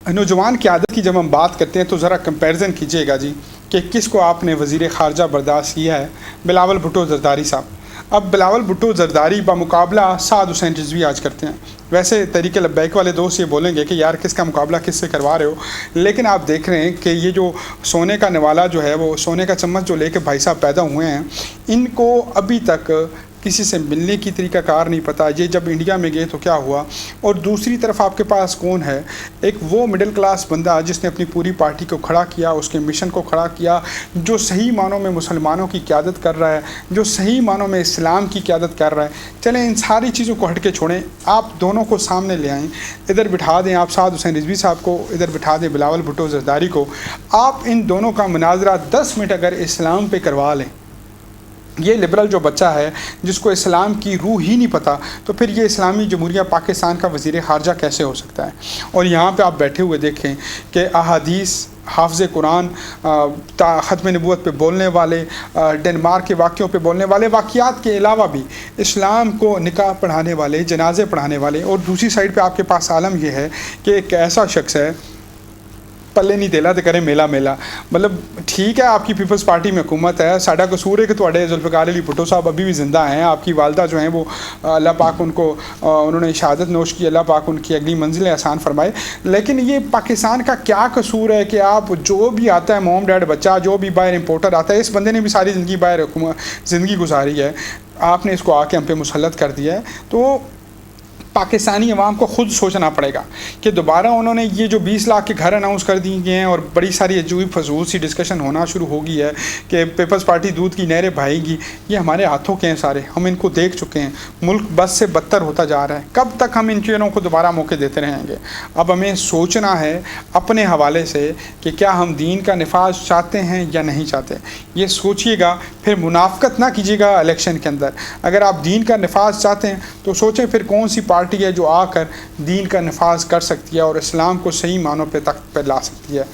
नौजवान क़यादत की जब हम बात करते हैं तो ज़रा कंपैरिजन कीजिएगा जी कि किसको आपने वज़ीर ख़ारजा बर्दाश्त किया है। बिलावल भुट्टो ज़रदारी साहब। अब बिलावल भुट्टो ज़रदारी बामुकाबला साद हुसैन रिज़वी आज करते हैं। वैसे तहरीक लब्बैक वाले दोस्त ये बोलेंगे कि यार किसका मुकाबला किससे करवा रहे हो, लेकिन आप देख रहे हैं कि ये जो सोने का निवाला जो है, वो सोने का चम्मच जो लेके भाई साहब पैदा हुए हैं, इनको अभी तक किसी से मिलने की तरीक़ाकार नहीं पता। ये जब इंडिया में गए तो क्या हुआ। और दूसरी तरफ आपके पास कौन है, एक वो मिडिल क्लास बंदा जिसने अपनी पूरी पार्टी को खड़ा किया, उसके मिशन को खड़ा किया, जो सही मानों में मुसलमानों की क़यादत कर रहा है, जो सही मानों में इस्लाम की क़यादत कर रहा है। चलें इन सारी चीज़ों को हट के छोड़ें, आप दोनों को सामने ले आएँ, इधर बिठा दें आप साद हुसैन रिज़वी साहब को, इधर बिठा दें बिलावल भुट्टो ज़रदारी को। आप इन दोनों का मुनाज़रा 10 मिनट अगर इस्लाम पे करवा लें, ये लिबरल जो बच्चा है जिसको इस्लाम की रूह ही नहीं पता, तो फिर ये इस्लामी जमहूरिया पाकिस्तान का वज़ीर ख़ारजा कैसे हो सकता है। और यहाँ पे आप बैठे हुए देखें कि अहादीस, हाफ़िज़ कुरान, ख़त्म नबूवत पे बोलने वाले, डेनमार्क के वाक़ियों पे बोलने वाले, वाक़ियात के अलावा भी इस्लाम को निकाह पढ़ाने वाले, जनाजे पढ़ाने वाले। और दूसरी साइड पे आपके पास आलम यह है कि एक ऐसा शख्स है, पल्ले नहीं देला तो करे मेला मेला। मतलब ठीक है, आपकी पीपल्स पार्टी में हुकूमत है, साडा कसूर है कि तुहाडे जुल्फ़िकार अली भुट्टो साहब अभी भी ज़िंदा हैं। आपकी वालदा जो हैं वो अल्लाह पाक उनको उन्होंने शहादत नोश की, अल्लाह पाक उनकी अगली मंजिलें आसान फरमाए। लेकिन ये पाकिस्तान का क्या कसूर है कि आप जो भी आता है मोम डैड बच्चा, जो भी बाहर इम्पोर्टर आता है, इस बंदे ने भी सारी ज़िंदगी बाहर ज़िंदगी गुजारी है, आपने इसको आके हम पे मुसल्लत कर दिया है। तो पाकिस्तानी अवाम को ख़ुद सोचना पड़ेगा कि दोबारा उन्होंने ये जो 20 लाख के घर अनाउंस कर दिए गए हैं, और बड़ी सारी अजूबी फजूल सी डिस्कशन होना शुरू हो गई है कि पीपल्स पार्टी दूध की नहरें बहाएगी। ये हमारे हाथों के हैं सारे, हम इनको देख चुके हैं। मुल्क बस से बदतर होता जा रहा है। कब तक हम इन चीज़ों को दोबारा मौके देते रहेंगे। अब हमें सोचना है अपने हवाले से कि क्या हम दीन का निफाज चाहते हैं या नहीं चाहते। ये सोचिएगा, फिर मुनाफ़कत ना कीजिएगा इलेक्शन के अंदर। अगर आप दीन का निफाज चाहते हैं तो सोचें फिर कौन सी पार्टी है जो आकर दीन का नफाज कर सकती है और इस्लाम को सही मानों पे तख्त पर ला सकती है।